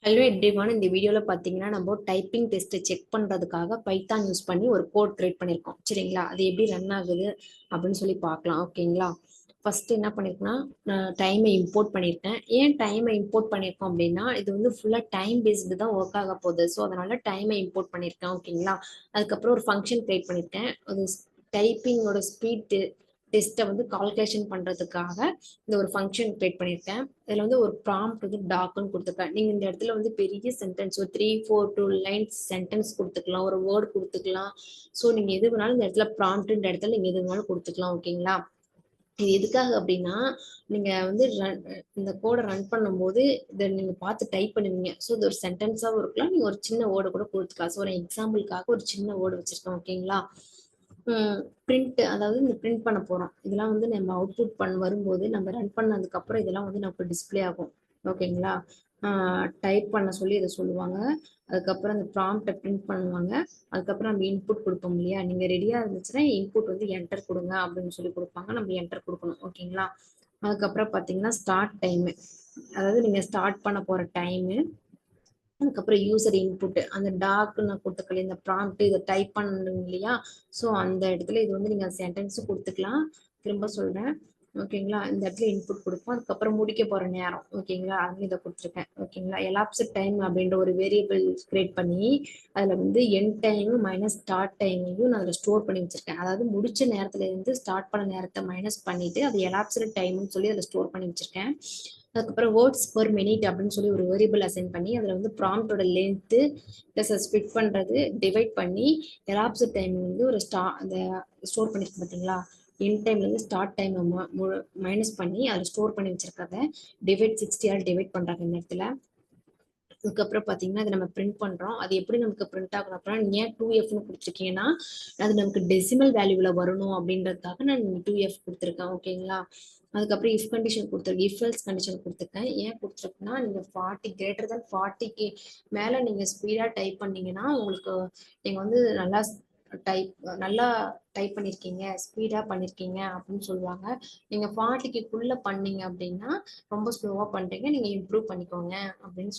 Hello everyone. இந்த வீடியோவில் பார்த்தீங்கன்னா நம்ம டைப்பிங் டெஸ்ட்டை செக் பண்ணுறதுக்காக பைத்தான் யூஸ் பண்ணி ஒரு கோட் கிரியேட் பண்ணியிருக்கோம். சரிங்களா? அது எப்படி ரன் ஆகுது அப்படின்னு சொல்லி பார்க்கலாம். ஓகேங்களா? ஃபர்ஸ்ட் என்ன பண்ணியிருக்கேன்னா, நான் டைமை இம்போர்ட் பண்ணியிருக்கேன். ஏன் டைமை இம்போர்ட் பண்ணியிருக்கோம் அப்படின்னா, இது வந்து ஃபுல்லாக டைம் பேஸ்டு தான் ஒர்க் ஆக போகுது. ஸோ அதனால டைமை இம்போர்ட் பண்ணியிருக்கேன். ஓகேங்களா? அதுக்கப்புறம் ஒரு ஃபங்க்ஷன் கிரியேட் பண்ணியிருக்கேன். அது டைப்பிங்கோட ஸ்பீட் டெஸ்ட்டை வந்து கால்குலேஷன் பண்ணுறதுக்காக இந்த ஒரு ஃபங்க்ஷன் கிரியேட் பண்ணியிருக்கேன். இதில் வந்து ஒரு ப்ராம்ப்ட் வந்து டாக்குன்னு கொடுத்துருக்கேன். நீங்கள் இந்த இடத்துல வந்து பெரிய சென்டென்ஸ் ஒரு 3, 4, 2 லைன்ஸ் சென்டென்ஸ் கொடுத்துக்கலாம், ஒரு வேர்ட் கொடுத்துக்கலாம். ஸோ நீங்கள் எது வேணாலும் இந்த இடத்துல ப்ராம்ப்ட் இந்த இடத்துல நீங்கள் எது வேணாலும் கொடுத்துக்கலாம். ஓகேங்களா? இது எதுக்காக அப்படின்னா, நீங்கள் வந்து இந்த கோடை ரன் பண்ணும்போது இதை நீங்கள் பார்த்து டைப் பண்ணுவீங்க. ஸோ இது ஒரு சென்டென்ஸாகவும் இருக்கலாம், நீங்கள் ஒரு சின்ன வேர்டு கூட கொடுத்துக்கலாம். ஸோ ஒரு எக்ஸாம்பிளுக்காக ஒரு சின்ன வேர்டு வச்சுருக்கேன். ஓகேங்களா? பிரிண்ட், அதாவது இந்த பிரிண்ட் பண்ண போகிறோம். இதெல்லாம் வந்து நம்ம அவுட்புட் வரும்போது நம்ம ரன் பண்ணதுக்கப்புறம் இதெல்லாம் வந்து நமக்கு டிஸ்பிளே ஆகும். ஓகேங்களா? டைப் பண்ண சொல்லி இதை சொல்லுவாங்க. அதுக்கப்புறம் அந்த ப்ராம்ப்டை பிரிண்ட் பண்ணுவாங்க. அதுக்கப்புறம் நம்ம இன்புட் கொடுப்போம் இல்லையா? நீங்கள் ரெடியாக இருந்துச்சுன்னா இன்புட் வந்து என்டர் கொடுங்க அப்படின்னு சொல்லி கொடுப்பாங்க. நம்ம என்டர் கொடுக்கணும். ஓகேங்களா? அதுக்கப்புறம் பார்த்தீங்கன்னா ஸ்டார்ட் டைமு, அதாவது நீங்கள் ஸ்டார்ட் பண்ண போகிற டைமு. அதுக்கப்புறம் யூசர் இன்புட், அந்த டாக்கு நான் கொடுத்துக்கல, இந்த ப்ராம்ப்ட் இதை டைப் பண்ணுங்க இல்லையா? ஸோ அந்த இடத்துல இது வந்து நீங்கள் சென்டென்ஸும் கொடுத்துக்கலாம். திரும்ப சொல்கிறேன். ஓகேங்களா? இந்த இடத்துல இன்புட் கொடுப்போம். அதுக்கப்புறம் முடிக்க போகிற நேரம். ஓகேங்களா? அதுவும் இதை கொடுத்துருக்கேன். ஓகேங்களா? எலாப்ஸ்ட் டைம் அப்படின்ற ஒரு வேரியபிள் கிரியேட் பண்ணி அதில் வந்து என் டைமு மைனஸ் ஸ்டார்ட் டைமையும் நான் அதில் ஸ்டோர் பண்ணி வச்சுருக்கேன். அதாவது முடிச்ச நேரத்துல இருந்து ஸ்டார்ட் பண்ண நேரத்தை மைனஸ் பண்ணிட்டு அது எலாப்ஸ்ட் டைம்னு சொல்லி அதில் ஸ்டோர் பண்ணி வச்சுருக்கேன். அதுக்கப்புறம் வேர்ட்ஸ் பெர் மினிட் அப்படின்னு சொல்லி ஒரு வேரியபிள் அசைன் பண்ணி அதில் வந்து ப்ராம்ப்டோட லென்த்து ப்ளஸ் ஸ்பிட் பண்ணுறது டிவைட் பண்ணி எலாப்ஸ் டைம் வந்து ஒரு அந்த ஸ்டோர் பண்ணியிருக்கு பார்த்தீங்களா? என் டைம்லேருந்து ஸ்டார்ட் டைம் மைனஸ் பண்ணி அதில் ஸ்டோர் பண்ணி வச்சிருக்கிறத டிவைட் 60 டிவைட் பண்ணுறாங்க இந்த இடத்துல. அதுக்கப்புறம் பார்த்தீங்கன்னா அதை நம்ம பிரிண்ட் பண்ணுறோம். அது எப்படி நமக்கு பிரிண்ட் ஆகணும் அப்படின்னா, ஏன் 2Fன்னு கொடுத்துருக்கீங்கன்னா அது நமக்கு டெசிமல் வேல்யூவில் வரணும் அப்படின்றதுக்காக நான் 2F கொடுத்துருக்கேன். ஓகேங்களா? அதுக்கப்புறம் இஃப் கண்டிஷன் கொடுத்துருக்கேன், இஃப் எல்ஸ் கண்டிஷன் கொடுத்துருக்கேன். ஏன் கொடுத்துருக்குன்னா, நீங்கள் 40 கிரேட்டர் தென் 40க்கு மேலே நீங்கள் ஸ்பீடாக டைப் பண்ணீங்கன்னா உங்களுக்கு நீங்கள் வந்து நல்லா டைப் பண்ணியிருக்கீங்க, ஸ்பீடாக பண்ணியிருக்கீங்க அப்படின்னு சொல்லுவாங்க. நீங்கள் 40க்குள்ளே பண்ணீங்க அப்படின்னா ரொம்ப ஸ்லோவாக பண்ணுறீங்க, நீங்கள் இம்ப்ரூவ் பண்ணிக்கோங்க அப்படின்னு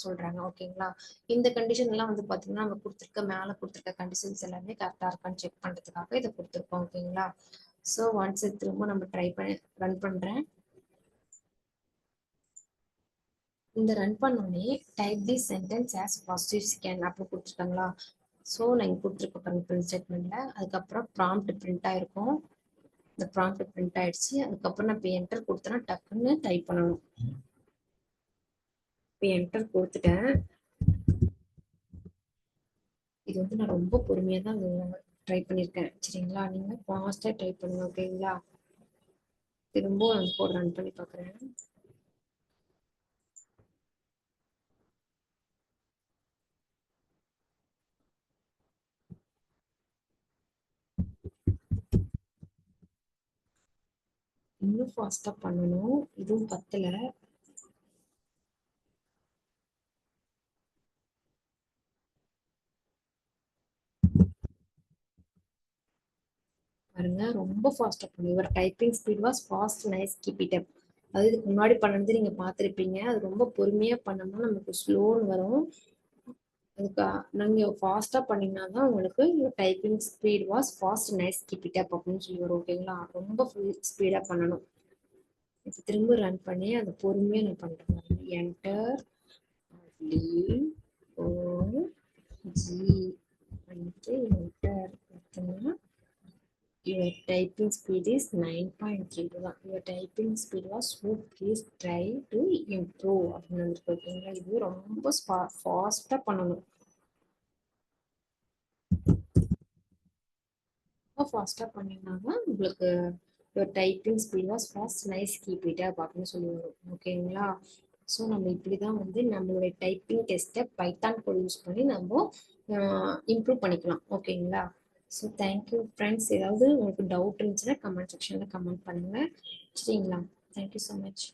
சொல்கிறாங்க. ஓகேங்களா? இந்த கண்டிஷன் எல்லாம் வந்து பார்த்தீங்கன்னா நம்ம மேலே கொடுத்துருக்க கண்டிஷன்ஸ் எல்லாமே கரெக்டாக இருக்கான்னு செக் பண்ணுறதுக்காக இதை கொடுத்துருக்கோம். ஓகேங்களா? ஸோ ஒன்ஸ் திரும்ப நம்ம ரன் பண்ணுறேன். இந்த ரன் பண்ணோடனே type the sentence as fast you can அப்போ கொடுத்துருக்காங்களா? ஸோ நான் கொடுத்துருக்க பாருங்க பிரிண்ட் ஸ்டேட்மெண்ட்டில். அதுக்கப்புறம் ப்ராம்ப்ட் பிரிண்ட் ஆயிருக்கும். இந்த ப்ராம்ப்ட் பிரிண்ட் ஆயிடுச்சு. அதுக்கப்புறம் நான் இப்போ என்டர் கொடுத்தேன்னா டக்குன்னு டைப் பண்ணணும். இப்போ என்டர் கொடுத்துட்டேன். இது வந்து நான் ரொம்ப பொறுமையாக தான் ட்ரை பண்ணியிருக்கேன். சரிங்களா? நீங்கள் ஃபாஸ்ட்டாக டைப் பண்ணுங்க. ஓகேங்களா? திரும்ப நான் ரன் பண்ணி பார்க்குறேன். இன்னும் ஃபாஸ்ட்டாக பண்ணணும். இதுவும் பத்தலை. பாருங்க, ரொம்ப ஃபாஸ்ட்டாக பண்ணும். Your typing speed was fast, nice, keep it up. அதாவது இதுக்கு முன்னாடி பண்ணது நீங்கள் பார்த்துருப்பீங்க. அது ரொம்ப பொறுமையாக பண்ணோம்னா நமக்கு ஸ்லோன்னு வரும். அதுக்கு நீங்கள் ஃபாஸ்ட்டாக பண்ணிங்கன்னா தான் உங்களுக்கு typing speed was fast, nice, keep it up அப்படின்னு சொல்லி வரும். ஓகேங்களா? ரொம்ப ஃபுல் ஸ்பீடாக பண்ணணும். இப்போ திரும்ப ரன் பண்ணி அதை பொறுமையாக நான் பண்ணுறேன். என்டர் பண்ணிட்டு என்டர் கொடுத்தோம்னா your typing speed is 9.3 தான். your typing speed was so please try to improve அப்படின்னு வந்துருக்கு. ஓகேங்களா? இது ரொம்ப ஃபாஸ்ட்டாக பண்ணணும். ரொம்ப ஃபாஸ்ட்டாக பண்ணிங்கன்னா தான் உங்களுக்கு your typing speed was fast, nice, keep it up அப்படின்னு சொல்லி வரும். ஓகேங்களா? ஸோ நம்ம இப்படி தான் வந்து நம்மளுடைய டைப்பிங் டெஸ்ட்டை பைத்தான் கோட் யூஸ் பண்ணி நம்ம இம்ப்ரூவ் பண்ணிக்கலாம். ஓகேங்களா? So thank you friends. ஏதாவது உங்களுக்கு டவுட் இருந்துச்சுன்னா கமெண்ட் செக்ஷனில் கமெண்ட் பண்ணுங்கள். சரிங்களா? Thank you so much.